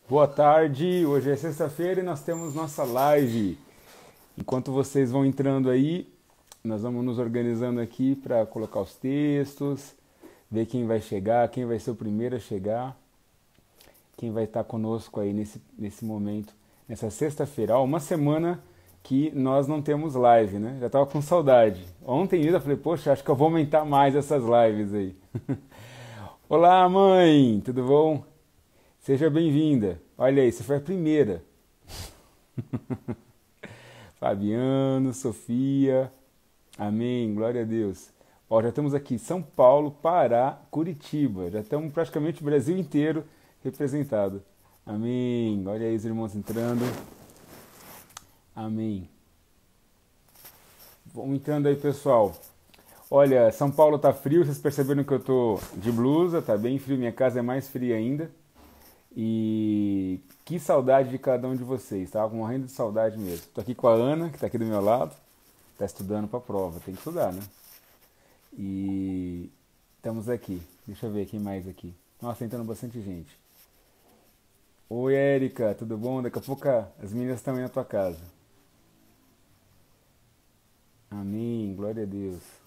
Boa tarde, hoje é sexta-feira e nós temos nossa live. Enquanto vocês vão entrando aí, nós vamos nos organizando aqui para colocar os textos, ver quem vai chegar, quem vai ser o primeiro a chegar, quem vai estar conosco aí nesse momento, nessa sexta-feira. Ó, uma semana que nós não temos live, né? Já estava com saudade. Ontem ainda falei, poxa, acho que eu vou aumentar mais essas lives aí. Olá, mãe, tudo bom? Seja bem-vinda. Olha aí, você foi a primeira. Fabiano, Sofia. Amém, glória a Deus. Ó, já estamos aqui São Paulo, Pará, Curitiba. Já estamos praticamente o Brasil inteiro representado. Amém. Olha aí os irmãos entrando. Amém. Vamos entrando aí, pessoal. Olha, São Paulo tá frio, vocês perceberam que eu tô de blusa, tá bem frio, minha casa é mais fria ainda. E que saudade de cada um de vocês, tava morrendo de saudade mesmo. Tô aqui com a Ana, que tá aqui do meu lado, tá estudando pra prova, tem que estudar, né? E estamos aqui. Deixa eu ver quem mais aqui. Nossa, tá entrando bastante gente. Oi, Érica, tudo bom? Daqui a pouco as meninas estão aí na tua casa. Amém, glória a Deus.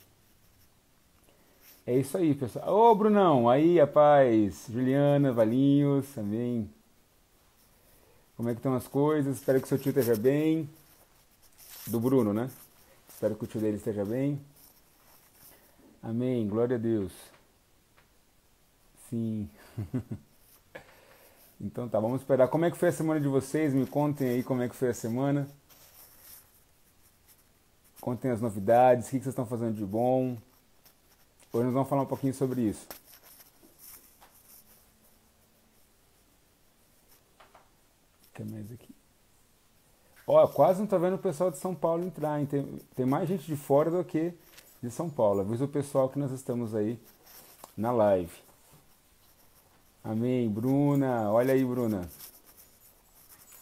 É isso aí, pessoal. Ô, Brunão, aí, rapaz. Juliana, Valinhos, amém. Como é que estão as coisas? Espero que seu tio esteja bem. Do Bruno, né? Espero que o tio dele esteja bem. Amém, glória a Deus. Sim. Então tá, vamos esperar. Como é que foi a semana de vocês? Me contem aí como é que foi a semana. Contem as novidades, o que vocês estão fazendo de bom. Hoje nós vamos falar um pouquinho sobre isso. O que mais aqui? Ó, quase não tô vendo o pessoal de São Paulo entrar, hein? Tem mais gente de fora do que de São Paulo. Avisa o pessoal que nós estamos aí na live. Amém, Bruna. Olha aí, Bruna.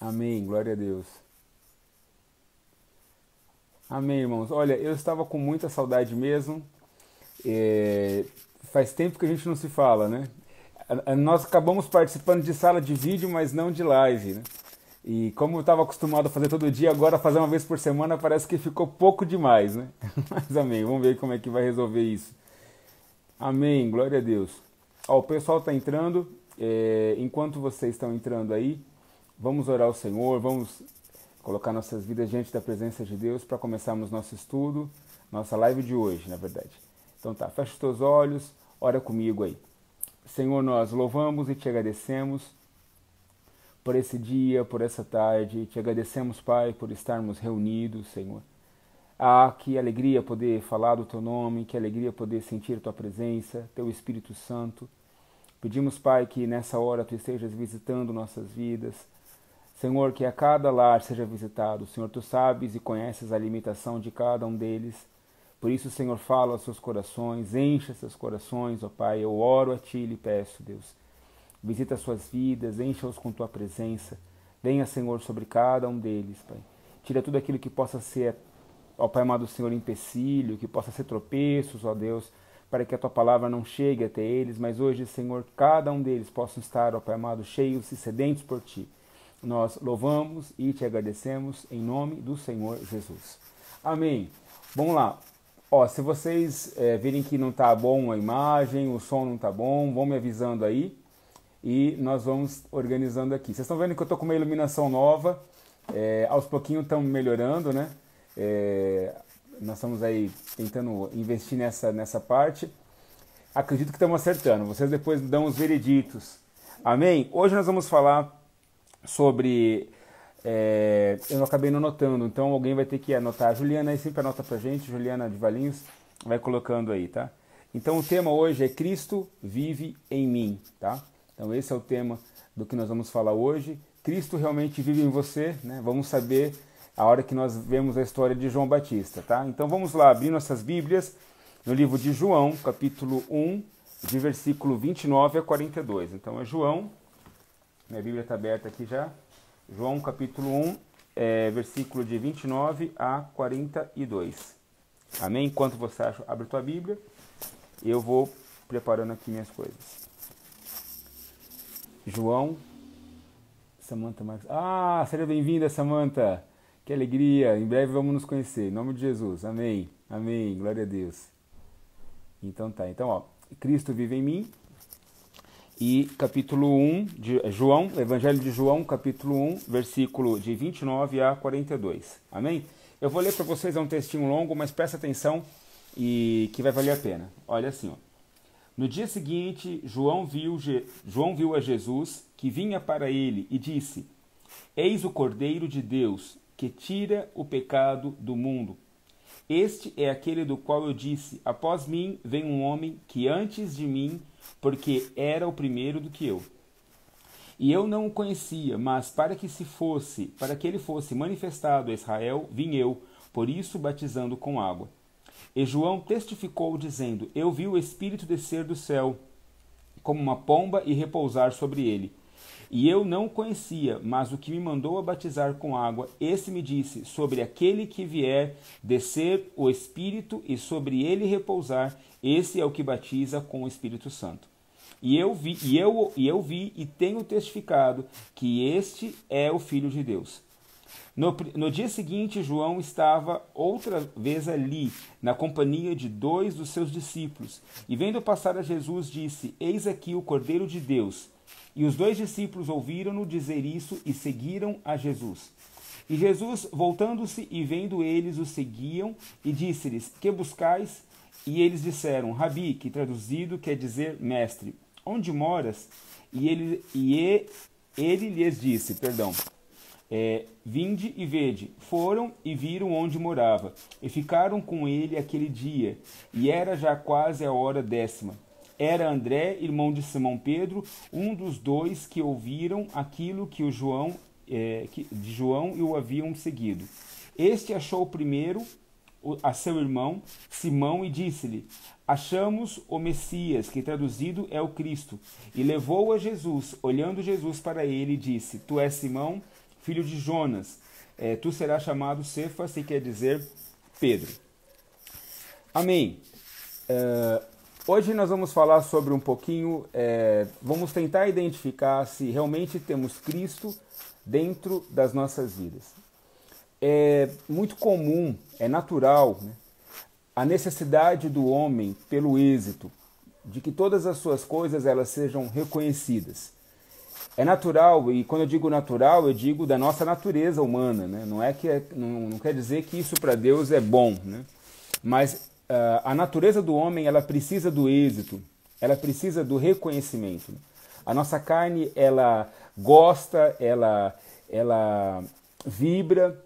Amém, glória a Deus. Amém, irmãos. Olha, eu estava com muita saudade mesmo. Faz tempo que a gente não se fala, né? Nós acabamos participando de sala de vídeo, mas não de live, né? E como eu estava acostumado a fazer todo dia, agora fazer uma vez por semana parece que ficou pouco demais, né? Mas amém, vamos ver como é que vai resolver isso. Amém, glória a Deus. Ó, o pessoal está entrando, enquanto vocês estão entrando aí, vamos orar ao Senhor, vamos colocar nossas vidas diante da presença de Deus para começarmos nosso estudo, nossa live de hoje, na verdade. Então tá, fecha os teus olhos, ora comigo aí. Senhor, nós louvamos e te agradecemos por esse dia, por essa tarde. Te agradecemos, Pai, por estarmos reunidos, Senhor. Ah, que alegria poder falar do Teu nome, que alegria poder sentir Tua presença, Teu Espírito Santo. Pedimos, Pai, que nessa hora Tu estejas visitando nossas vidas. Senhor, que a cada lar seja visitado. Senhor, Tu sabes e conheces a limitação de cada um deles. Por isso, Senhor, fala aos seus corações, encha seus corações, ó Pai. Eu oro a Ti e lhe peço, Deus. Visita as suas vidas, encha-os com Tua presença. Venha, Senhor, sobre cada um deles, Pai. Tira tudo aquilo que possa ser, ó Pai amado Senhor, empecilho, que possa ser tropeços, ó Deus, para que a Tua palavra não chegue até eles, mas hoje, Senhor, cada um deles possa estar, ó Pai amado, cheios e sedentos por Ti. Nós louvamos e Te agradecemos em nome do Senhor Jesus. Amém. Vamos lá. Ó, se vocês virem que não tá bom a imagem, o som não tá bom, vão me avisando aí e nós vamos organizando aqui. Vocês estão vendo que eu tô com uma iluminação nova, aos pouquinhos estamos melhorando, né? Nós estamos aí tentando investir nessa parte. Acredito que estamos acertando. Vocês depois dão os vereditos. Amém? Hoje nós vamos falar sobre... eu não acabei não anotando, então alguém vai ter que anotar. A Juliana aí sempre anota pra gente, Juliana de Valinhos, vai colocando aí, tá? Então o tema hoje é Cristo vive em mim, tá? Então esse é o tema do que nós vamos falar hoje. Cristo realmente vive em você, né? Vamos saber a hora que nós vemos a história de João Batista, tá? Então vamos lá, abrir nossas Bíblias no livro de João, capítulo 1, de versículo 29 a 42. Então é João, minha Bíblia está aberta aqui já. João capítulo 1, versículo de 29 a 42. Amém? Enquanto você abre tua Bíblia, eu vou preparando aqui minhas coisas. João Samantha Marques. Ah, seja bem-vinda, Samantha. Que alegria. Em breve vamos nos conhecer. Em nome de Jesus. Amém. Amém. Glória a Deus. Então tá. Então, ó. Cristo vive em mim. E capítulo 1 de João, Evangelho de João, capítulo 1, versículo de 29 a 42. Amém? Eu vou ler para vocês, é um textinho longo, mas presta atenção e que vai valer a pena. Olha assim, ó. No dia seguinte, João viu a Jesus, que vinha para ele, e disse: Eis o Cordeiro de Deus, que tira o pecado do mundo. Este é aquele do qual eu disse: após mim vem um homem que antes de mim, porque era o primeiro do que eu. E eu não o conhecia, mas para que ele fosse manifestado a Israel, vim eu, por isso batizando com água. E João testificou, dizendo: Eu vi o Espírito descer do céu, como uma pomba, e repousar sobre ele. E eu não o conhecia, mas o que me mandou a batizar com água, esse me disse: sobre aquele que vier descer o Espírito e sobre ele repousar, esse é o que batiza com o Espírito Santo. E eu vi e tenho testificado que este é o Filho de Deus. No dia seguinte, João estava outra vez ali, na companhia de 2 dos seus discípulos, e vendo passar a Jesus, disse: Eis aqui o Cordeiro de Deus. E os 2 discípulos ouviram-no dizer isso e seguiram a Jesus. E Jesus, voltando-se e vendo eles, os seguiam, e disse-lhes: Que buscais? E eles disseram: Rabi, que traduzido quer dizer mestre, onde moras? E ele lhes disse, vinde e vede. Foram e viram onde morava, e ficaram com ele aquele dia, e era já quase a hora 10ª. Era André, irmão de Simão Pedro, um dos 2 que ouviram aquilo que de João e o haviam seguido. Este achou primeiro a seu irmão Simão e disse-lhe: Achamos o Messias, que traduzido é o Cristo. E levou a Jesus. Olhando Jesus para ele, disse: Tu és Simão, filho de Jonas. Tu serás chamado Cefas, que quer dizer Pedro. Amém. Hoje nós vamos falar sobre um pouquinho, vamos tentar identificar se realmente temos Cristo dentro das nossas vidas. É muito comum, é natural, né, a necessidade do homem pelo êxito, de que todas as suas coisas elas sejam reconhecidas. É natural, e quando eu digo natural, eu digo da nossa natureza humana, né? Não quer dizer que isso para Deus é bom, né? Mas a natureza do homem, ela precisa do êxito, ela precisa do reconhecimento. A nossa carne, ela gosta, ela vibra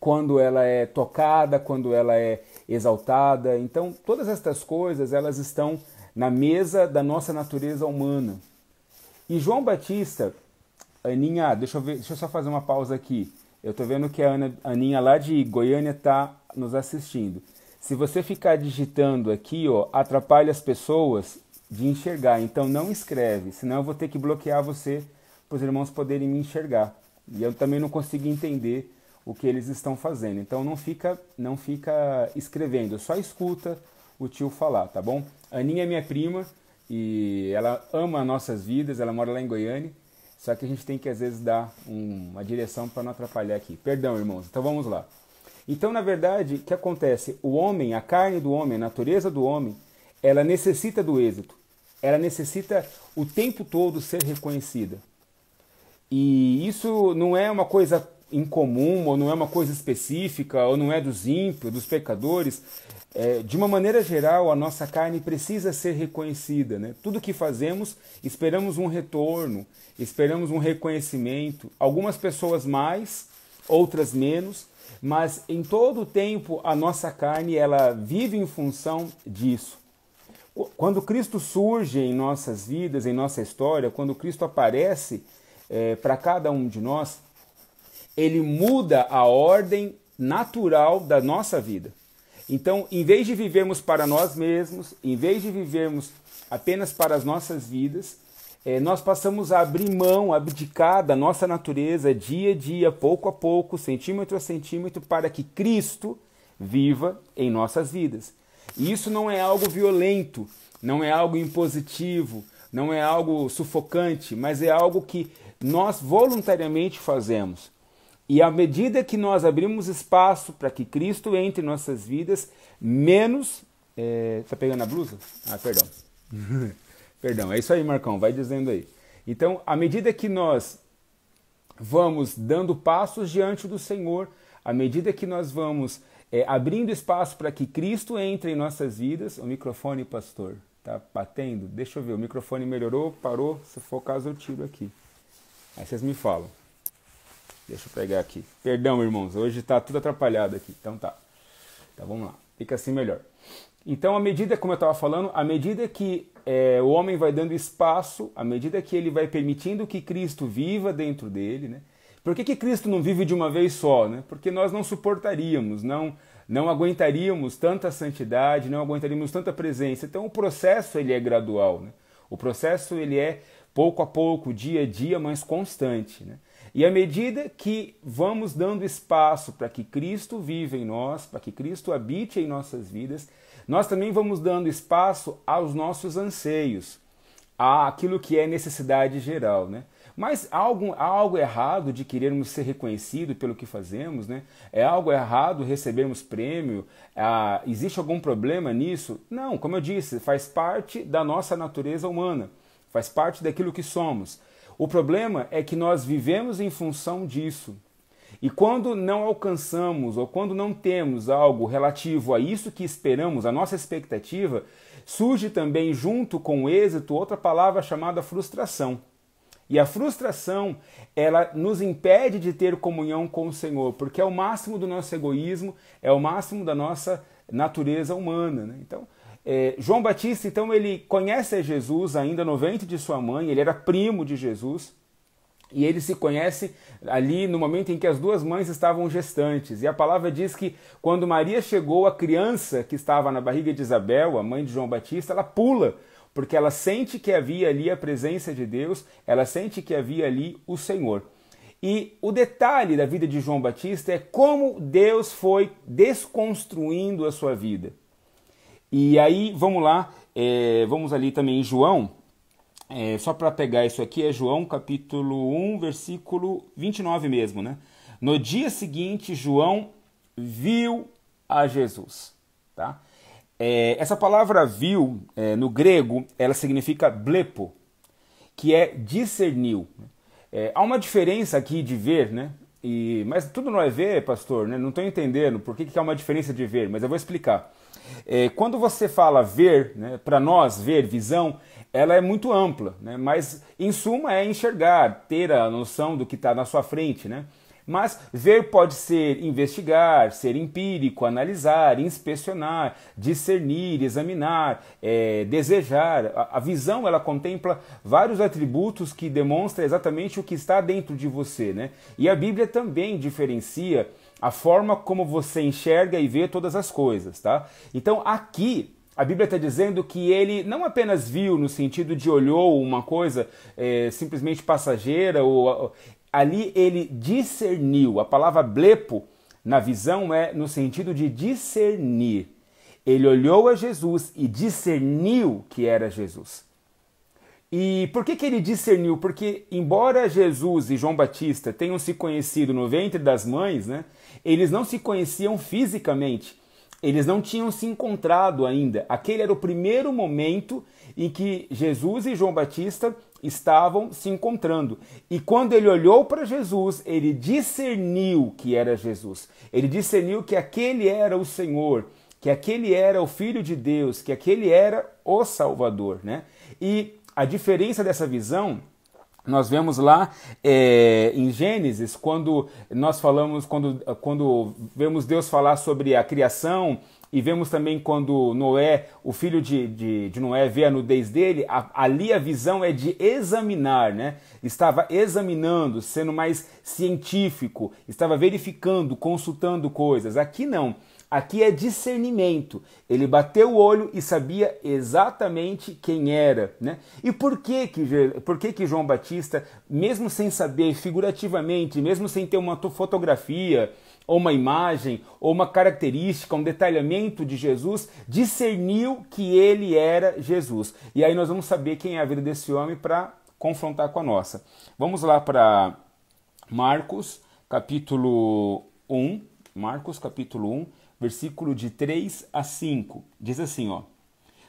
quando ela é tocada, quando ela é exaltada. Então, todas estas coisas, elas estão na mesa da nossa natureza humana. E João Batista, Aninha, deixa eu só fazer uma pausa aqui. Eu estou vendo que a Aninha lá de Goiânia está nos assistindo. Se você ficar digitando aqui, ó, atrapalha as pessoas de enxergar. Então não escreve, senão eu vou ter que bloquear você para os irmãos poderem me enxergar. E eu também não consigo entender o que eles estão fazendo. Então não fica escrevendo, só escuta o tio falar, tá bom? A Aninha é minha prima e ela ama nossas vidas, ela mora lá em Goiânia, só que a gente tem que às vezes dar uma direção para não atrapalhar aqui. Perdão, irmãos, então vamos lá. Então, na verdade, o que acontece? O homem, a carne do homem, a natureza do homem, ela necessita do êxito. Ela necessita o tempo todo ser reconhecida. E isso não é uma coisa incomum, ou não é uma coisa específica, ou não é dos ímpios, dos pecadores. De uma maneira geral, a nossa carne precisa ser reconhecida, né? Tudo que fazemos, esperamos um retorno, esperamos um reconhecimento. Algumas pessoas mais, outras menos, mas em todo o tempo a nossa carne ela vive em função disso. Quando Cristo surge em nossas vidas, em nossa história, quando Cristo aparece para cada um de nós, ele muda a ordem natural da nossa vida. Então, em vez de vivermos para nós mesmos, em vez de vivermos apenas para as nossas vidas, nós passamos a abrir mão, abdicar da nossa natureza dia a dia, pouco a pouco, centímetro a centímetro, para que Cristo viva em nossas vidas. E isso não é algo violento, não é algo impositivo, não é algo sufocante, mas é algo que nós voluntariamente fazemos. E à medida que nós abrimos espaço para que Cristo entre em nossas vidas, menos... tá pegando a blusa? Ah, perdão. Perdão, é isso aí, Marcão, vai dizendo aí. Então, à medida que nós vamos dando passos diante do Senhor, à medida que nós vamos abrindo espaço para que Cristo entre em nossas vidas... O microfone, pastor, tá batendo? Deixa eu ver, o microfone melhorou, parou? Se for o caso, eu tiro aqui. Aí vocês me falam. Deixa eu pegar aqui. Perdão, irmãos, hoje está tudo atrapalhado aqui. Então tá. Então vamos lá. Fica assim melhor. Então, à medida, como eu estava falando, à medida que o homem vai dando espaço, à medida que ele vai permitindo que Cristo viva dentro dele, né? Por que Cristo não vive de uma vez só, né? Porque nós não suportaríamos, não aguentaríamos tanta santidade, não aguentaríamos tanta presença. Então o processo ele é gradual, né? O processo ele é pouco a pouco, dia a dia, mas constante, né? E à medida que vamos dando espaço para que Cristo viva em nós, para que Cristo habite em nossas vidas, nós também vamos dando espaço aos nossos anseios, àquilo que é necessidade geral, né? Mas há algo errado de querermos ser reconhecidos pelo que fazemos, né? É algo errado recebermos prêmio? Existe algum problema nisso? Não, como eu disse, faz parte da nossa natureza humana, faz parte daquilo que somos. O problema é que nós vivemos em função disso. E quando não alcançamos ou quando não temos algo relativo a isso que esperamos, a nossa expectativa, surge também junto com o êxito outra palavra chamada frustração. E a frustração, ela nos impede de ter comunhão com o Senhor, porque é o máximo do nosso egoísmo, é o máximo da nossa natureza humana, né? Então, João Batista, então, ele conhece a Jesus ainda no ventre de sua mãe, ele era primo de Jesus, e ele se conhece ali no momento em que as duas mães estavam gestantes. E a palavra diz que quando Maria chegou, a criança que estava na barriga de Isabel, a mãe de João Batista, ela pula, porque ela sente que havia ali a presença de Deus, ela sente que havia ali o Senhor. E o detalhe da vida de João Batista é como Deus foi desconstruindo a sua vida. E aí, vamos lá, vamos ali também em João, só para pegar isso aqui, é João capítulo 1, versículo 29 mesmo, né? No dia seguinte, João viu a Jesus, tá? Essa palavra viu, no grego, ela significa blepo, que é discerniu. Há uma diferença aqui de ver, né? Mas tudo não é ver, pastor, né? Não estou entendendo por que há uma diferença de ver, mas eu vou explicar. Quando você fala ver, né, para nós, ver, visão, ela é muito ampla, né? Mas em suma é enxergar, ter a noção do que está na sua frente, né? Mas ver pode ser investigar, ser empírico, analisar, inspecionar, discernir, examinar, desejar. A visão ela contempla vários atributos que demonstram exatamente o que está dentro de você, né? E a Bíblia também diferencia a forma como você enxerga e vê todas as coisas, tá? Então aqui a Bíblia está dizendo que ele não apenas viu no sentido de olhou uma coisa simplesmente passageira, ali ele discerniu. A palavra blepo na visão é no sentido de discernir. Ele olhou a Jesus e discerniu que era Jesus. E por que ele discerniu? Porque embora Jesus e João Batista tenham se conhecido no ventre das mães, né, eles não se conheciam fisicamente. Eles não tinham se encontrado ainda. Aquele era o primeiro momento em que Jesus e João Batista estavam se encontrando. E quando ele olhou para Jesus, ele discerniu que era Jesus. Ele discerniu que aquele era o Senhor, que aquele era o Filho de Deus, que aquele era o Salvador, né? E a diferença dessa visão nós vemos lá em Gênesis, quando nós falamos, quando vemos Deus falar sobre a criação, e vemos também quando Noé, o filho de Noé, vê a nudez dele, ali a visão é de examinar, né? Estava examinando, sendo mais científico, estava verificando, consultando coisas. Aqui não. Aqui é discernimento. Ele bateu o olho e sabia exatamente quem era, né? E por que João Batista, mesmo sem saber figurativamente, mesmo sem ter uma fotografia, ou uma imagem, ou uma característica, um detalhamento de Jesus, discerniu que ele era Jesus? E aí nós vamos saber quem é a vida desse homem para confrontar com a nossa. Vamos lá para Marcos, capítulo 1, versículo de 3 a 5. Diz assim, ó: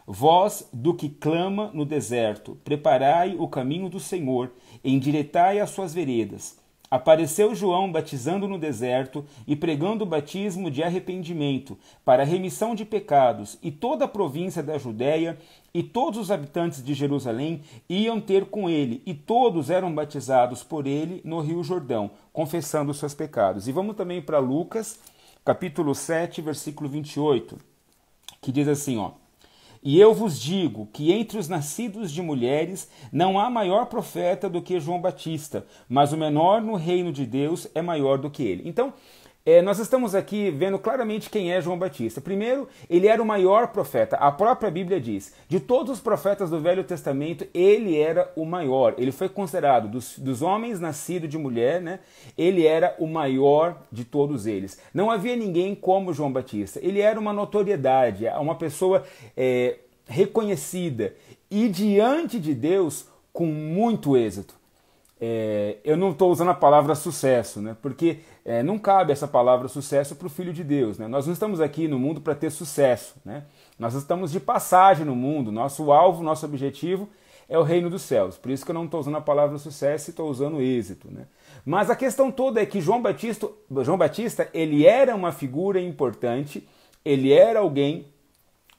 Vós, do que clama no deserto, preparai o caminho do Senhor, endireitai as suas veredas. Apareceu João batizando no deserto e pregando o batismo de arrependimento para a remissão de pecados, e toda a província da Judéia e todos os habitantes de Jerusalém iam ter com ele, e todos eram batizados por ele no Rio Jordão, confessando os seus pecados. E vamos também para Lucas, capítulo 7, versículo 28, que diz assim, ó: E eu vos digo que entre os nascidos de mulheres não há maior profeta do que João Batista, mas o menor no reino de Deus é maior do que ele. Então, nós estamos aqui vendo claramente quem é João Batista. Primeiro, ele era o maior profeta. A própria Bíblia diz, de todos os profetas do Velho Testamento, ele era o maior. Ele foi considerado, dos homens nascidos de mulher, né? Ele era o maior de todos eles. Não havia ninguém como João Batista. Ele era uma notoriedade, uma pessoa reconhecida e diante de Deus com muito êxito. Eu não estou usando a palavra sucesso, né? Porque não cabe essa palavra sucesso para o Filho de Deus, né? Nós não estamos aqui no mundo para ter sucesso, né? Nós estamos de passagem no mundo. Nosso alvo, nosso objetivo é o reino dos céus. Por isso que eu não estou usando a palavra sucesso e estou usando êxito, né? Mas a questão toda é que João Batista, ele era uma figura importante, ele era alguém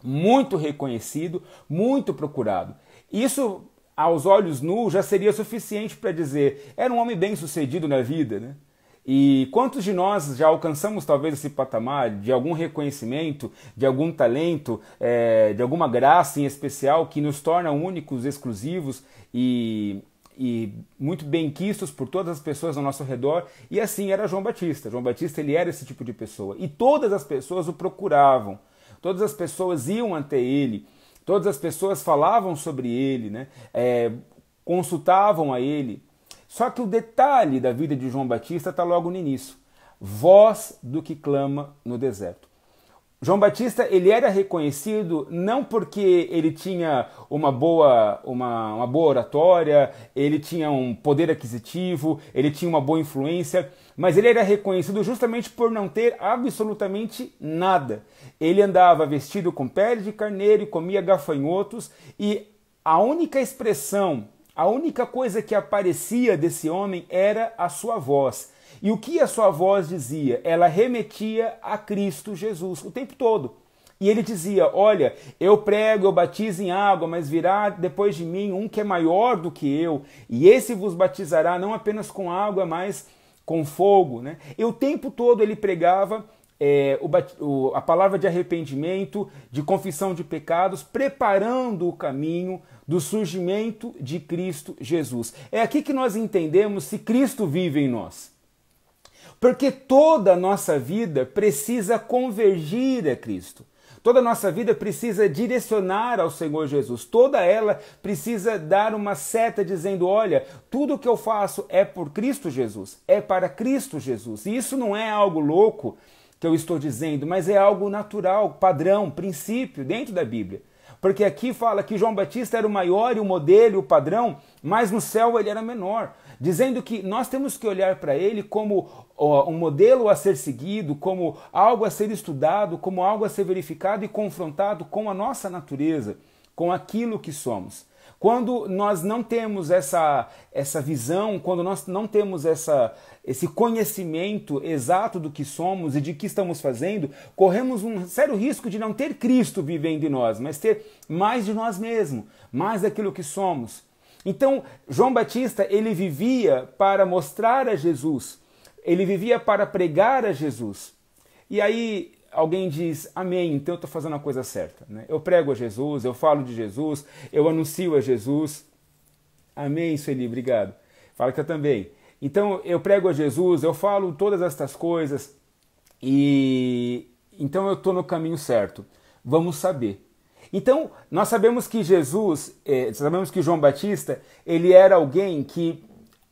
muito reconhecido, muito procurado. Isso, aos olhos nus, já seria suficiente para dizer, era um homem bem sucedido na vida, né? E quantos de nós já alcançamos talvez esse patamar de algum reconhecimento, de algum talento, de alguma graça em especial que nos torna únicos, exclusivos e muito bem quistos por todas as pessoas ao nosso redor? E assim era João Batista. João Batista, ele era esse tipo de pessoa. E todas as pessoas o procuravam. Todas as pessoas iam até ele. Todas as pessoas falavam sobre ele, né? Consultavam a ele. Só que o detalhe da vida de João Batista está logo no início. Voz do que clama no deserto. João Batista, ele era reconhecido não porque ele tinha uma boa oratória, ele tinha um poder aquisitivo, ele tinha uma boa influência, mas ele era reconhecido justamente por não ter absolutamente nada. Ele andava vestido com pele de carneiro e comia gafanhotos, e a única expressão, a única coisa que aparecia desse homem era a sua voz. E o que a sua voz dizia? Ela remetia a Cristo Jesus o tempo todo. E ele dizia, olha, eu prego, eu batizo em água, mas virá depois de mim um que é maior do que eu, e esse vos batizará não apenas com água, mas com fogo, né? E o tempo todo ele pregava a palavra de arrependimento, de confissão de pecados, preparando o caminho do surgimento de Cristo Jesus. É aqui que nós entendemos se Cristo vive em nós. Porque toda a nossa vida precisa convergir a Cristo. Toda a nossa vida precisa direcionar ao Senhor Jesus. Toda ela precisa dar uma seta dizendo, olha, tudo que eu faço é por Cristo Jesus, é para Cristo Jesus. E isso não é algo louco que eu estou dizendo, mas é algo natural, padrão, princípio dentro da Bíblia. Porque aqui fala que João Batista era o maior e o modelo e o padrão, mas no céu ele era menor. Dizendo que nós temos que olhar para ele como um modelo a ser seguido, como algo a ser estudado, como algo a ser verificado e confrontado com a nossa natureza, com aquilo que somos. Quando nós não temos essa visão, quando nós não temos esse conhecimento exato do que somos e de que estamos fazendo, corremos um sério risco de não ter Cristo vivendo em nós, mas ter mais de nós mesmos, mais daquilo que somos. Então, João Batista, ele vivia para mostrar a Jesus, ele vivia para pregar a Jesus. E aí alguém diz, amém, então eu estou fazendo a coisa certa, né? Eu prego a Jesus, eu falo de Jesus, eu anuncio a Jesus. Amém, Sueli, obrigado. Fala que eu também. Então, eu prego a Jesus, eu falo todas estas coisas, e então eu estou no caminho certo. Vamos saber. Então, nós sabemos que sabemos que João Batista, ele era alguém que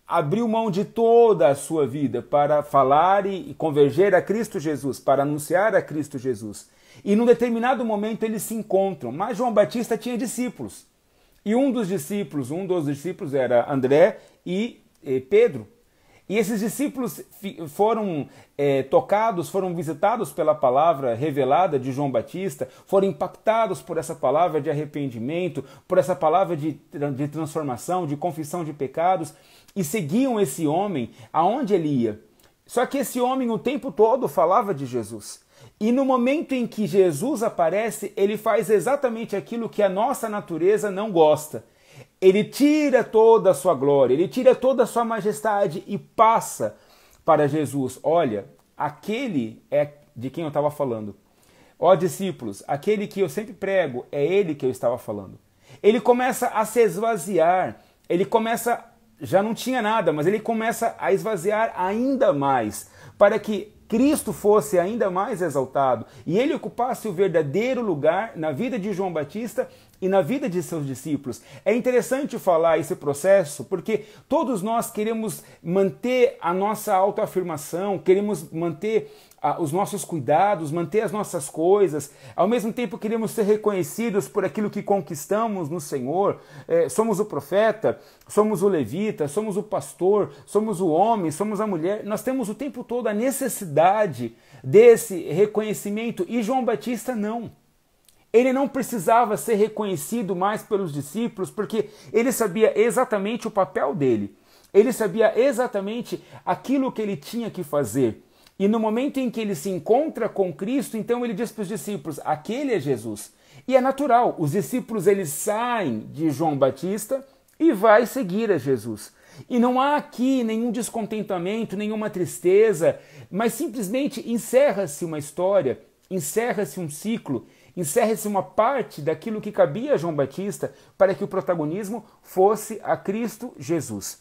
abriu mão de toda a sua vida para falar e converger a Cristo Jesus, para anunciar a Cristo Jesus. E num determinado momento eles se encontram, mas João Batista tinha discípulos. E um dos discípulos era André e Pedro. E esses discípulos foram tocados, foram visitados pela palavra revelada de João Batista, foram impactados por essa palavra de arrependimento, por essa palavra de transformação, de confissão de pecados, e seguiam esse homem aonde ele ia. Só que esse homem o tempo todo falava de Jesus. E no momento em que Jesus aparece, ele faz exatamente aquilo que a nossa natureza não gosta. Ele tira toda a sua glória, ele tira toda a sua majestade e passa para Jesus. Olha, aquele é de quem eu estava falando. Ó discípulos, aquele que eu sempre prego, é ele que eu estava falando. Ele começa a se esvaziar, já não tinha nada, mas ele começa a esvaziar ainda mais, para que Cristo fosse ainda mais exaltado e ele ocupasse o verdadeiro lugar na vida de João Batista e na vida de seus discípulos. É interessante falar esse processo porque todos nós queremos manter a nossa autoafirmação, queremos manter os nossos cuidados, manter as nossas coisas, ao mesmo tempo queremos ser reconhecidos por aquilo que conquistamos no Senhor. Somos o profeta, somos o levita, somos o pastor, somos o homem, somos a mulher. Nós temos o tempo todo a necessidade desse reconhecimento e João Batista não. Ele não precisava ser reconhecido mais pelos discípulos porque ele sabia exatamente o papel dele. Ele sabia exatamente aquilo que ele tinha que fazer. E no momento em que ele se encontra com Cristo, então ele diz para os discípulos, aquele é Jesus. E é natural, os discípulos eles saem de João Batista e vai seguir a Jesus. E não há aqui nenhum descontentamento, nenhuma tristeza, mas simplesmente encerra-se uma história, encerra-se um ciclo, encerra-se uma parte daquilo que cabia a João Batista para que o protagonismo fosse a Cristo Jesus.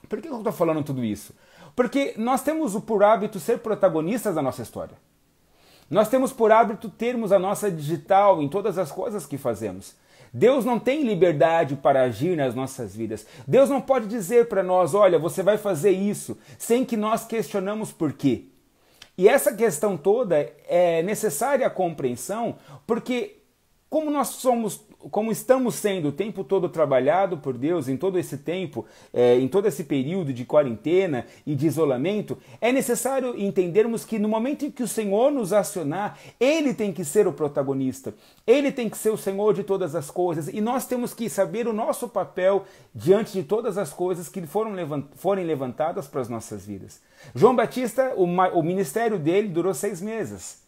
Por que eu estou falando tudo isso? Porque nós temos por hábito ser protagonistas da nossa história. Nós temos por hábito termos a nossa digital em todas as coisas que fazemos. Deus não tem liberdade para agir nas nossas vidas. Deus não pode dizer para nós, olha, você vai fazer isso, sem que nós questionamos por quê. E essa questão toda é necessária a compreensão, porque como estamos sendo o tempo todo trabalhado por Deus em todo esse tempo, em todo esse período de quarentena e de isolamento, é necessário entendermos que no momento em que o Senhor nos acionar, Ele tem que ser o protagonista, Ele tem que ser o Senhor de todas as coisas e nós temos que saber o nosso papel diante de todas as coisas que forem levantadas para as nossas vidas. João Batista, o ministério dele durou 6 meses.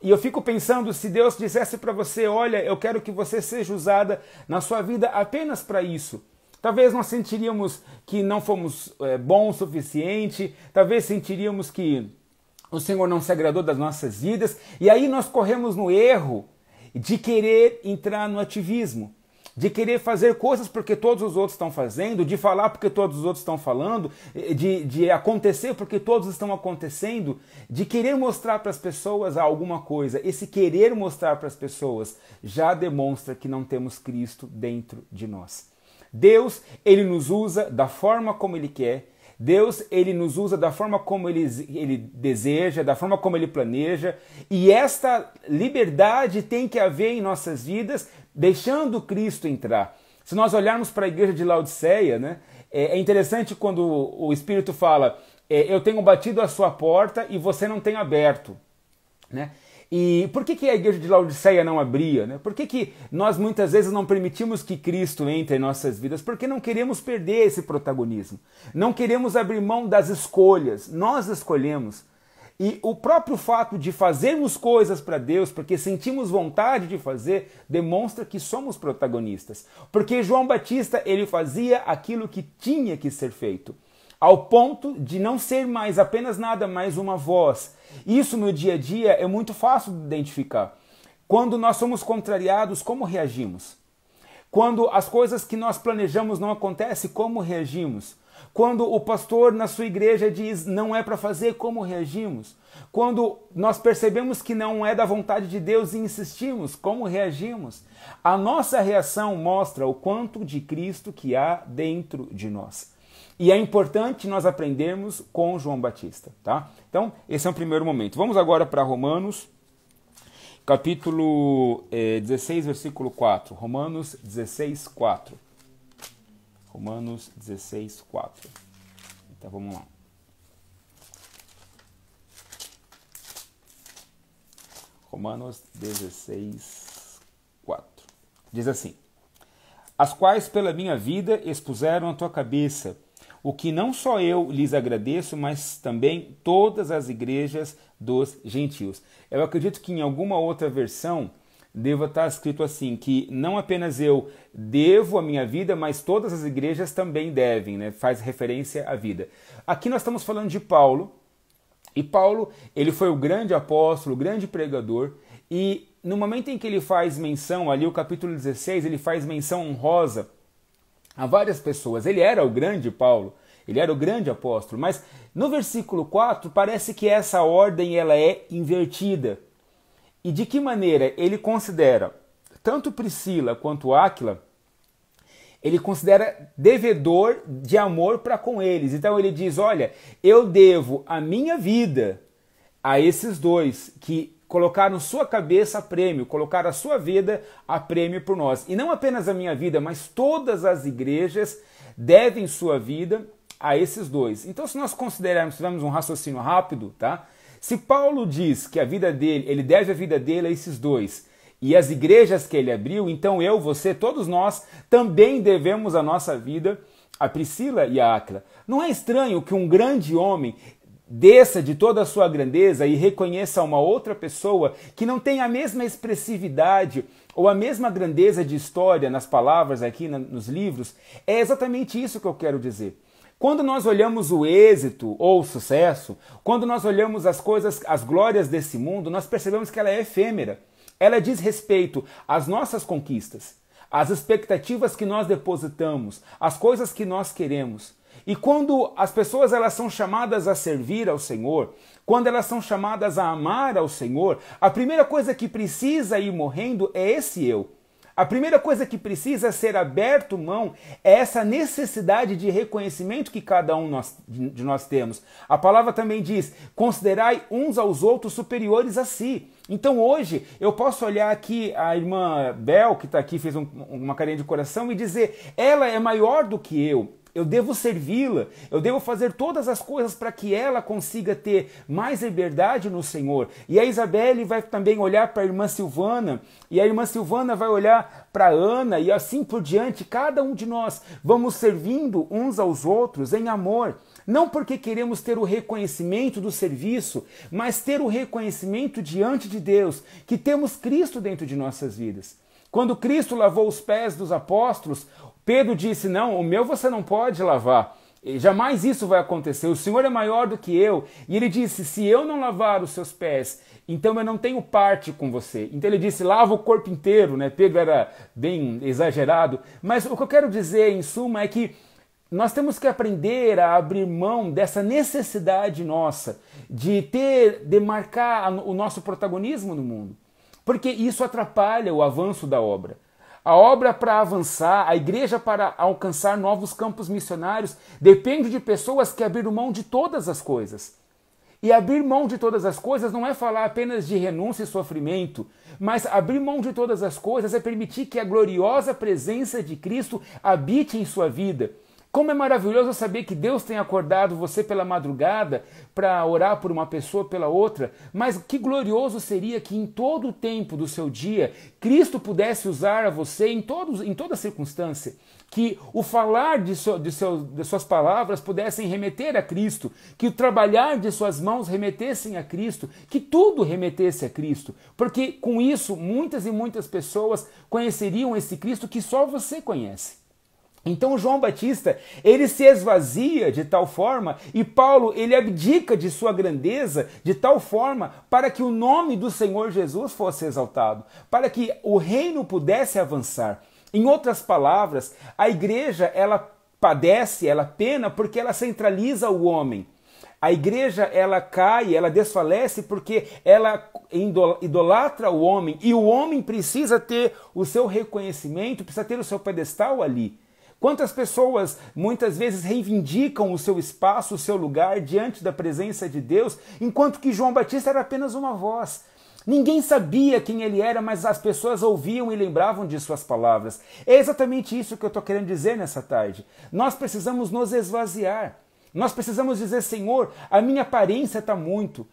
E eu fico pensando, se Deus dissesse para você, olha, eu quero que você seja usada na sua vida apenas para isso. Talvez nós sentiríamos que não fomos bons o suficiente, talvez sentiríamos que o Senhor não se agradou das nossas vidas, e aí nós corremos no erro de querer entrar no ativismo, de querer fazer coisas porque todos os outros estão fazendo, de falar porque todos os outros estão falando, de acontecer porque todos estão acontecendo, de querer mostrar para as pessoas alguma coisa. Esse querer mostrar para as pessoas já demonstra que não temos Cristo dentro de nós. Deus, Ele nos usa da forma como Ele quer. Deus, Ele nos usa da forma como Ele deseja, da forma como Ele planeja. E esta liberdade tem que haver em nossas vidas, deixando Cristo entrar. Se nós olharmos para a igreja de Laodiceia, né, é interessante quando o Espírito fala, eu tenho batido a sua porta e você não tem aberto. Né? E por que a igreja de Laodiceia não abria? Né? Por que nós muitas vezes não permitimos que Cristo entre em nossas vidas? Porque não queremos perder esse protagonismo. Não queremos abrir mão das escolhas. Nós escolhemos. E o próprio fato de fazermos coisas para Deus, porque sentimos vontade de fazer, demonstra que somos protagonistas. Porque João Batista, ele fazia aquilo que tinha que ser feito, ao ponto de não ser mais apenas nada mais uma voz. Isso no dia a dia é muito fácil de identificar. Quando nós somos contrariados, como reagimos? Quando as coisas que nós planejamos não acontecem, como reagimos? Quando o pastor na sua igreja diz não é para fazer, como reagimos? Quando nós percebemos que não é da vontade de Deus e insistimos, como reagimos? A nossa reação mostra o quanto de Cristo que há dentro de nós. E é importante nós aprendermos com João Batista, tá? Então, esse é o primeiro momento. Vamos agora para Romanos, capítulo 16, versículo 4. Romanos 16, 4. Romanos 16, 4. Então vamos lá. Romanos 16, 4. Diz assim: as quais pela minha vida expuseram a tua cabeça, o que não só eu lhes agradeço, mas também todas as igrejas dos gentios. Eu acredito que em alguma outra versão deva estar escrito assim, que não apenas eu devo a minha vida, mas todas as igrejas também devem, né? Faz referência à vida. Aqui nós estamos falando de Paulo, e Paulo, ele foi o grande apóstolo, o grande pregador, e no momento em que ele faz menção, ali o capítulo 16, ele faz menção honrosa a várias pessoas. Ele era o grande Paulo, ele era o grande apóstolo, mas no versículo 4 parece que essa ordem ela é invertida. E de que maneira? Ele considera tanto Priscila quanto Áquila, ele considera devedor de amor para com eles. Então ele diz, olha, eu devo a minha vida a esses dois que colocaram sua cabeça a prêmio, colocaram a sua vida a prêmio por nós. E não apenas a minha vida, mas todas as igrejas devem sua vida a esses dois. Então se nós considerarmos, tivermos um raciocínio rápido, tá? Se Paulo diz que a vida dele, ele deve a vida dele a esses dois, e as igrejas que ele abriu, então eu, você, todos nós também devemos a nossa vida a Priscila e a Áquila. Não é estranho que um grande homem desça de toda a sua grandeza e reconheça uma outra pessoa que não tem a mesma expressividade ou a mesma grandeza de história nas palavras aqui nos livros? É exatamente isso que eu quero dizer. Quando nós olhamos o êxito ou o sucesso, quando nós olhamos as coisas, as glórias desse mundo, nós percebemos que ela é efêmera. Ela diz respeito às nossas conquistas, às expectativas que nós depositamos, às coisas que nós queremos. E quando as pessoas elas são chamadas a servir ao Senhor, quando elas são chamadas a amar ao Senhor, a primeira coisa que precisa ir morrendo é esse eu. A primeira coisa que precisa ser aberto mão é essa necessidade de reconhecimento que cada um de nós temos. A palavra também diz, considerai uns aos outros superiores a si. Então hoje eu posso olhar aqui a irmã Bel, que está aqui, fez uma carinha de coração, e dizer, ela é maior do que eu devo servi-la, eu devo fazer todas as coisas para que ela consiga ter mais liberdade no Senhor. E a Isabelle vai também olhar para a irmã Silvana, e a irmã Silvana vai olhar para a Ana, e assim por diante, cada um de nós vamos servindo uns aos outros em amor. Não porque queremos ter o reconhecimento do serviço, mas ter o reconhecimento diante de Deus, que temos Cristo dentro de nossas vidas. Quando Cristo lavou os pés dos apóstolos, Pedro disse, não, o meu você não pode lavar. Jamais isso vai acontecer. O Senhor é maior do que eu. E ele disse, se eu não lavar os seus pés, então eu não tenho parte com você. Então ele disse, lava o corpo inteiro, né? Pedro era bem exagerado. Mas o que eu quero dizer, em suma, é que nós temos que aprender a abrir mão dessa necessidade nossa de marcar o nosso protagonismo no mundo. Porque isso atrapalha o avanço da obra. A obra para avançar, a igreja para alcançar novos campos missionários, depende de pessoas que abriram mão de todas as coisas. E abrir mão de todas as coisas não é falar apenas de renúncia e sofrimento, mas abrir mão de todas as coisas é permitir que a gloriosa presença de Cristo habite em sua vida. Como é maravilhoso saber que Deus tem acordado você pela madrugada para orar por uma pessoa pela outra, mas que glorioso seria que em todo o tempo do seu dia, Cristo pudesse usar a você em toda circunstância, que o falar de suas palavras pudessem remeter a Cristo, que o trabalhar de suas mãos remetessem a Cristo, que tudo remetesse a Cristo, porque com isso muitas e muitas pessoas conheceriam esse Cristo que só você conhece. Então João Batista, ele se esvazia de tal forma e Paulo, ele abdica de sua grandeza de tal forma para que o nome do Senhor Jesus fosse exaltado, para que o reino pudesse avançar. Em outras palavras, a igreja, ela padece, ela pena porque ela centraliza o homem. A igreja, ela cai, ela desfalece porque ela idolatra o homem e o homem precisa ter o seu reconhecimento, precisa ter o seu pedestal ali. Quantas pessoas muitas vezes reivindicam o seu espaço, o seu lugar diante da presença de Deus, enquanto que João Batista era apenas uma voz. Ninguém sabia quem ele era, mas as pessoas ouviam e lembravam de suas palavras. É exatamente isso que eu estou querendo dizer nessa tarde. Nós precisamos nos esvaziar. Nós precisamos dizer, Senhor, a minha aparência está muito.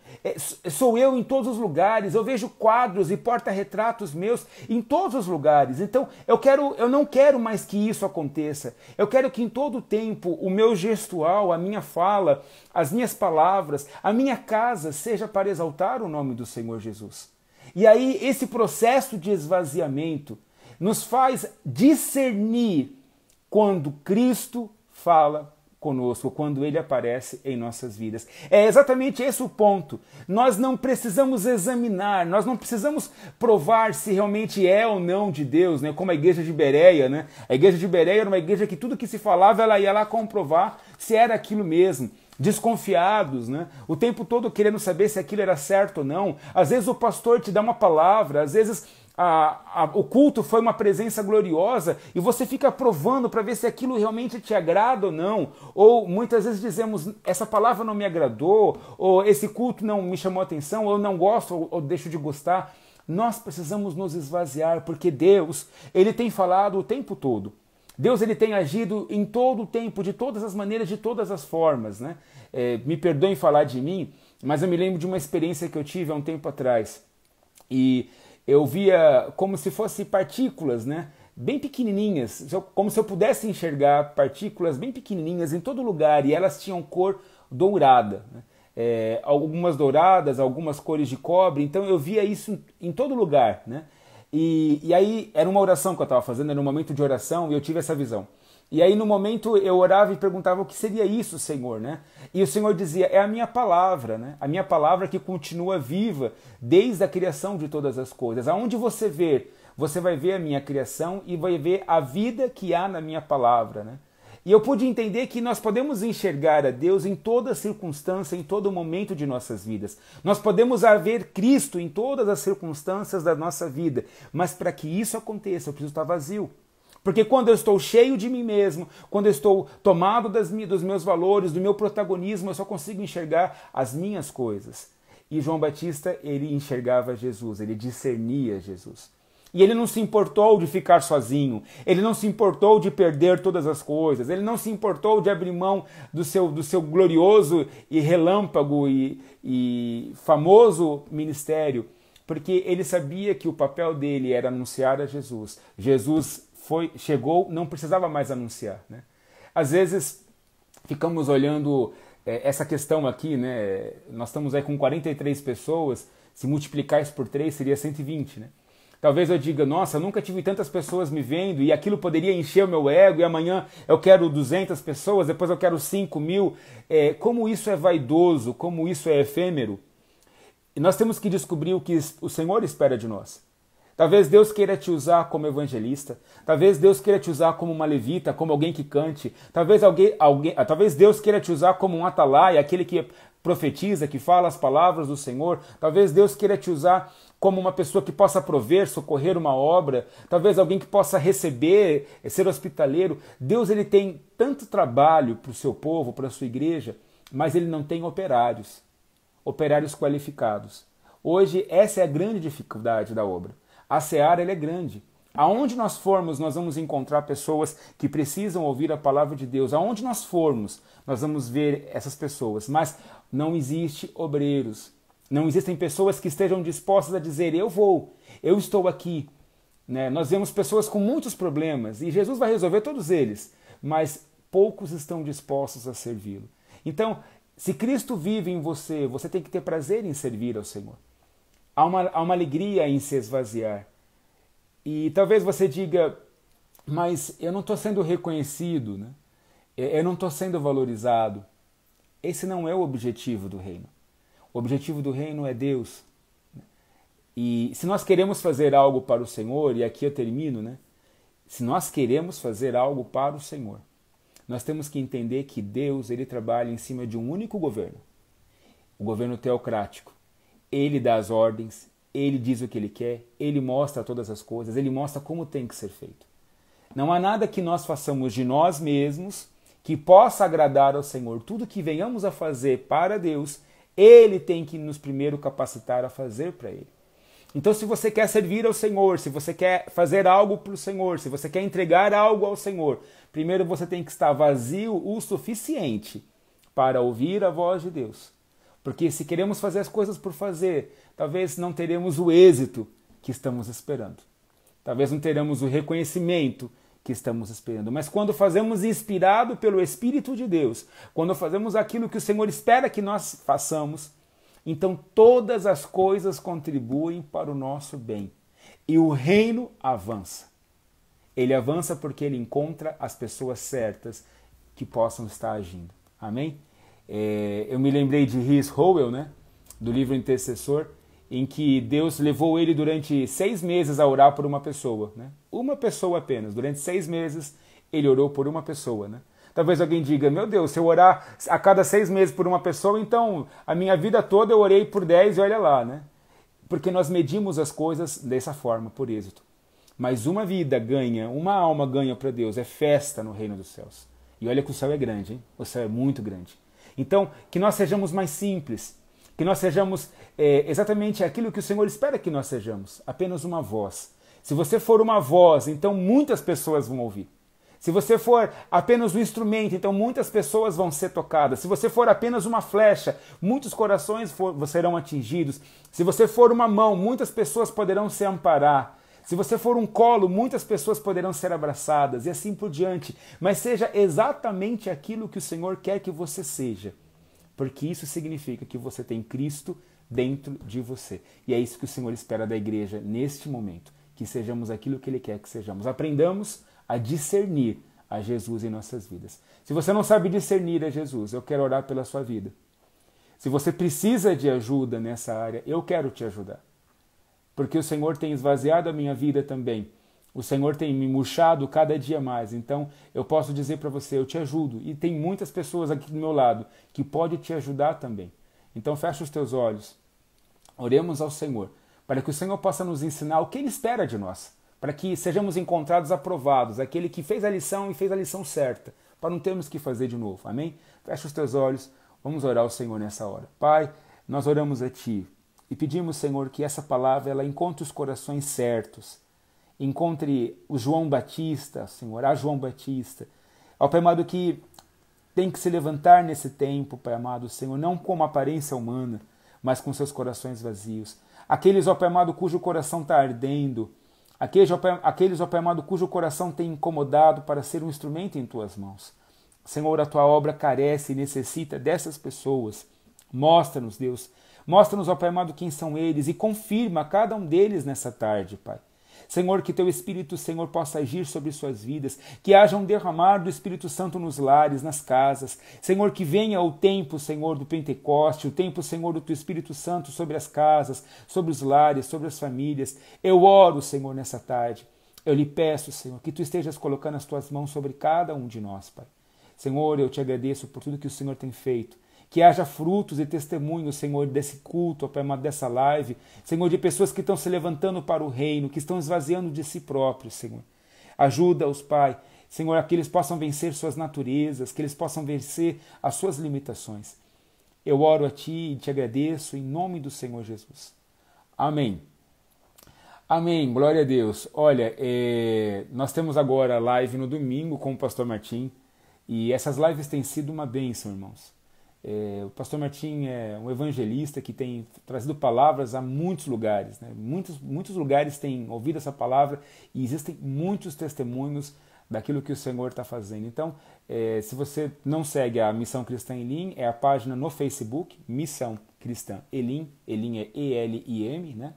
Sou eu em todos os lugares. Eu vejo quadros e porta-retratos meus em todos os lugares. Então, eu não quero mais que isso aconteça. Eu quero que em todo o tempo o meu gestual, a minha fala, as minhas palavras, a minha casa seja para exaltar o nome do Senhor Jesus. E aí, esse processo de esvaziamento nos faz discernir quando Cristo fala conosco, quando ele aparece em nossas vidas. É exatamente esse o ponto. Nós não precisamos examinar, nós não precisamos provar se realmente é ou não de Deus, né? Como a igreja de Bereia, né? A igreja de Bereia era uma igreja que tudo que se falava, ela ia lá comprovar se era aquilo mesmo. Desconfiados, né? O tempo todo querendo saber se aquilo era certo ou não. Às vezes o pastor te dá uma palavra, às vezes o culto foi uma presença gloriosa e você fica provando para ver se aquilo realmente te agrada ou não. Ou muitas vezes dizemos, essa palavra não me agradou, ou esse culto não me chamou a atenção, ou eu não gosto, ou deixo de gostar. Nós precisamos nos esvaziar, porque Deus, ele tem falado o tempo todo. Deus, ele tem agido em todo o tempo, de todas as maneiras, de todas as formas, né? Me perdoem falar de mim, mas eu me lembro de uma experiência que eu tive há um tempo atrás. E eu via como se fossem partículas, né? Bem pequenininhas, como se eu pudesse enxergar partículas bem pequenininhas em todo lugar, e elas tinham cor dourada, né? Algumas douradas, algumas cores de cobre, então eu via isso em todo lugar, né? E aí era uma oração que eu estava fazendo, era um momento de oração, e eu tive essa visão. E aí no momento eu orava e perguntava o que seria isso, Senhor, né? E o Senhor dizia, é a minha palavra, né? A minha palavra que continua viva desde a criação de todas as coisas. Aonde você ver, você vai ver a minha criação e vai ver a vida que há na minha palavra, né? E eu pude entender que nós podemos enxergar a Deus em toda circunstância, em todo momento de nossas vidas. Nós podemos ver Cristo em todas as circunstâncias da nossa vida. Mas para que isso aconteça, eu preciso estar vazio. Porque quando eu estou cheio de mim mesmo, quando eu estou tomado dos meus valores, do meu protagonismo, eu só consigo enxergar as minhas coisas. E João Batista, ele enxergava Jesus, ele discernia Jesus. E ele não se importou de ficar sozinho, ele não se importou de perder todas as coisas, ele não se importou de abrir mão do seu glorioso e relâmpago e famoso ministério, porque ele sabia que o papel dele era anunciar a Jesus. Jesus chegou, não precisava mais anunciar, né? Às vezes ficamos olhando essa questão aqui, né? Nós estamos aí com 43 pessoas, se multiplicar isso por 3 seria 120, né? Talvez eu diga, nossa, eu nunca tive tantas pessoas me vendo e aquilo poderia encher o meu ego e amanhã eu quero 200 pessoas, depois eu quero 5.000. Como isso é vaidoso, como isso é efêmero. E nós temos que descobrir o que o Senhor espera de nós. Talvez Deus queira te usar como evangelista, talvez Deus queira te usar como uma levita, como alguém que cante, talvez Deus queira te usar como um atalaia, aquele que profetiza, que fala as palavras do Senhor, talvez Deus queira te usar como uma pessoa que possa prover, socorrer uma obra, talvez alguém que possa receber, ser hospitaleiro. Deus, ele tem tanto trabalho para o seu povo, para a sua igreja, mas ele não tem operários qualificados. Hoje essa é a grande dificuldade da obra. A seara, ela é grande. Aonde nós formos, nós vamos encontrar pessoas que precisam ouvir a palavra de Deus. Aonde nós formos, nós vamos ver essas pessoas. Mas não existe obreiros. Não existem pessoas que estejam dispostas a dizer, eu estou aqui. Né? Nós vemos pessoas com muitos problemas e Jesus vai resolver todos eles, mas poucos estão dispostos a servi-lo. Então, se Cristo vive em você, você tem que ter prazer em servir ao Senhor. Há uma alegria em se esvaziar. E talvez você diga, mas eu não estou sendo reconhecido, né? Eu não estou sendo valorizado. Esse não é o objetivo do reino. O objetivo do reino é Deus. E se nós queremos fazer algo para o Senhor, e aqui eu termino, né? Se nós queremos fazer algo para o Senhor, nós temos que entender que Deus, ele trabalha em cima de um único governo. O governo teocrático. Ele dá as ordens, ele diz o que ele quer, ele mostra todas as coisas, ele mostra como tem que ser feito. Não há nada que nós façamos de nós mesmos que possa agradar ao Senhor. Tudo que venhamos a fazer para Deus, ele tem que nos primeiro capacitar a fazer para ele. Então, se você quer servir ao Senhor, se você quer fazer algo para o Senhor, se você quer entregar algo ao Senhor, primeiro você tem que estar vazio o suficiente para ouvir a voz de Deus. Porque se queremos fazer as coisas por fazer, talvez não teremos o êxito que estamos esperando. Talvez não teremos o reconhecimento que estamos esperando. Mas quando fazemos inspirado pelo Espírito de Deus, quando fazemos aquilo que o Senhor espera que nós façamos, então todas as coisas contribuem para o nosso bem. E o reino avança. Ele avança porque ele encontra as pessoas certas que possam estar agindo. Amém? Eu me lembrei de Rhys Howell, né? Do livro Intercessor, em que Deus levou ele durante 6 meses a orar por uma pessoa. Né? Uma pessoa apenas. Durante 6 meses ele orou por uma pessoa. Né? Talvez alguém diga, meu Deus, se eu orar a cada 6 meses por uma pessoa, então a minha vida toda eu orei por 10 e olha lá. Né? Porque nós medimos as coisas dessa forma, por êxito. Mas uma vida ganha, uma alma ganha para Deus, é festa no reino dos céus. E olha que o céu é grande, hein? O céu é muito grande. Então, que nós sejamos mais simples, que nós sejamos exatamente aquilo que o Senhor espera que nós sejamos, apenas uma voz. Se você for uma voz, então muitas pessoas vão ouvir. Se você for apenas um instrumento, então muitas pessoas vão ser tocadas. Se você for apenas uma flecha, muitos corações serão atingidos. Se você for uma mão, muitas pessoas poderão se amparar. Se você for um colo, muitas pessoas poderão ser abraçadas e assim por diante. Mas seja exatamente aquilo que o Senhor quer que você seja. Porque isso significa que você tem Cristo dentro de você. E é isso que o Senhor espera da igreja neste momento. Que sejamos aquilo que Ele quer que sejamos. Aprendamos a discernir a Jesus em nossas vidas. Se você não sabe discernir a Jesus, eu quero orar pela sua vida. Se você precisa de ajuda nessa área, eu quero te ajudar. Porque o Senhor tem esvaziado a minha vida também. O Senhor tem me murchado cada dia mais. Então, eu posso dizer para você, eu te ajudo. E tem muitas pessoas aqui do meu lado que podem te ajudar também. Então, fecha os teus olhos. Oremos ao Senhor, para que o Senhor possa nos ensinar o que Ele espera de nós. Para que sejamos encontrados aprovados, aquele que fez a lição e fez a lição certa, para não termos que fazer de novo. Amém? Fecha os teus olhos, vamos orar ao Senhor nessa hora. Pai, nós oramos a Ti. E pedimos, Senhor, que essa palavra ela encontre os corações certos. Encontre o João Batista, Senhor, a João Batista. Ó Pai amado, que tem que se levantar nesse tempo, Pai amado, Senhor, não com uma aparência humana, mas com seus corações vazios. Aqueles, ó Pai amado, cujo coração está ardendo. Aqueles, ó Pai amado, cujo coração tem incomodado para ser um instrumento em Tuas mãos. Senhor, a Tua obra carece e necessita dessas pessoas. Mostra-nos, Deus. Mostra-nos, ó Pai amado, quem são eles e confirma cada um deles nessa tarde, Pai. Senhor, que Teu Espírito, Senhor, possa agir sobre suas vidas, que haja um derramar do Espírito Santo nos lares, nas casas. Senhor, que venha o tempo, Senhor, do Pentecoste, o tempo, Senhor, do Teu Espírito Santo sobre as casas, sobre os lares, sobre as famílias. Eu oro, Senhor, nessa tarde. Eu lhe peço, Senhor, que Tu estejas colocando as Tuas mãos sobre cada um de nós, Pai. Senhor, eu te agradeço por tudo que o Senhor tem feito. Que haja frutos e testemunhos, Senhor, desse culto, Pai amado, dessa live. Senhor, de pessoas que estão se levantando para o reino, que estão esvaziando de si próprios, Senhor. Ajuda-os, Pai. Senhor, a que eles possam vencer suas naturezas, que eles possam vencer as suas limitações. Eu oro a Ti e te agradeço em nome do Senhor Jesus. Amém. Amém. Glória a Deus. Olha, nós temos agora live no domingo com o Pastor Martim. E essas lives têm sido uma bênção, irmãos. O pastor Martim é um evangelista que tem trazido palavras a muitos lugares, né? Muitos lugares têm ouvido essa palavra e existem muitos testemunhos daquilo que o Senhor está fazendo. Então, se você não segue a Missão Cristã Elim, é a página no Facebook, Missão Cristã Elim, Elim é E-L-I-M, né?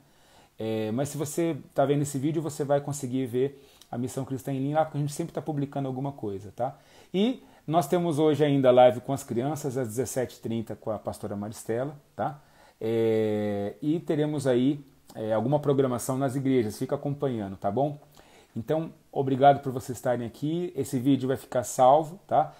Mas se você está vendo esse vídeo, você vai conseguir ver a Missão Cristã Elim lá, porque a gente sempre está publicando alguma coisa, tá? E nós temos hoje ainda live com as crianças às 17h30 com a pastora Maristela, tá? E teremos aí alguma programação nas igrejas, fica acompanhando, tá bom? Então, obrigado por vocês estarem aqui, esse vídeo vai ficar salvo, tá?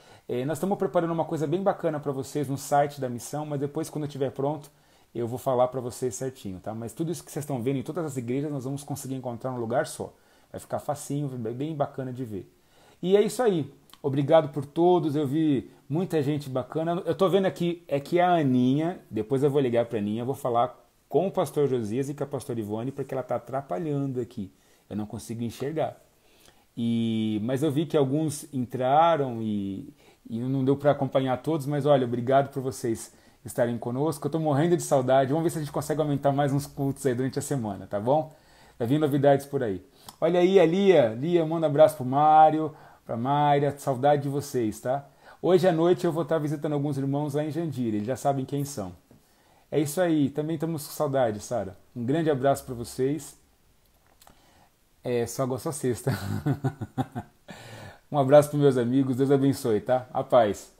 Nós estamos preparando uma coisa bem bacana para vocês no site da missão, mas depois quando estiver pronto, eu vou falar para vocês certinho, tá? Mas tudo isso que vocês estão vendo em todas as igrejas, nós vamos conseguir encontrar num lugar só. Vai ficar facinho, bem bacana de ver. E é isso aí. Obrigado por todos, eu vi muita gente bacana. Eu tô vendo aqui, é que a Aninha, depois eu vou ligar pra Aninha, vou falar com o pastor Josias e com a pastora Ivone, porque ela está atrapalhando aqui. Eu não consigo enxergar. Mas eu vi que alguns entraram e não deu para acompanhar todos, mas olha, obrigado por vocês estarem conosco. Eu estou morrendo de saudade. Vamos ver se a gente consegue aumentar mais uns cultos aí durante a semana, tá bom? Vai vir novidades por aí. Olha aí a Lia. Lia, manda um abraço pro Mário, pra Mayra. Saudade de vocês, tá? Hoje à noite eu vou estar visitando alguns irmãos lá em Jandira. Eles já sabem quem são. É isso aí. Também estamos com saudade, Sara. Um grande abraço para vocês. Só sexta. Um abraço para meus amigos. Deus abençoe, tá? A paz.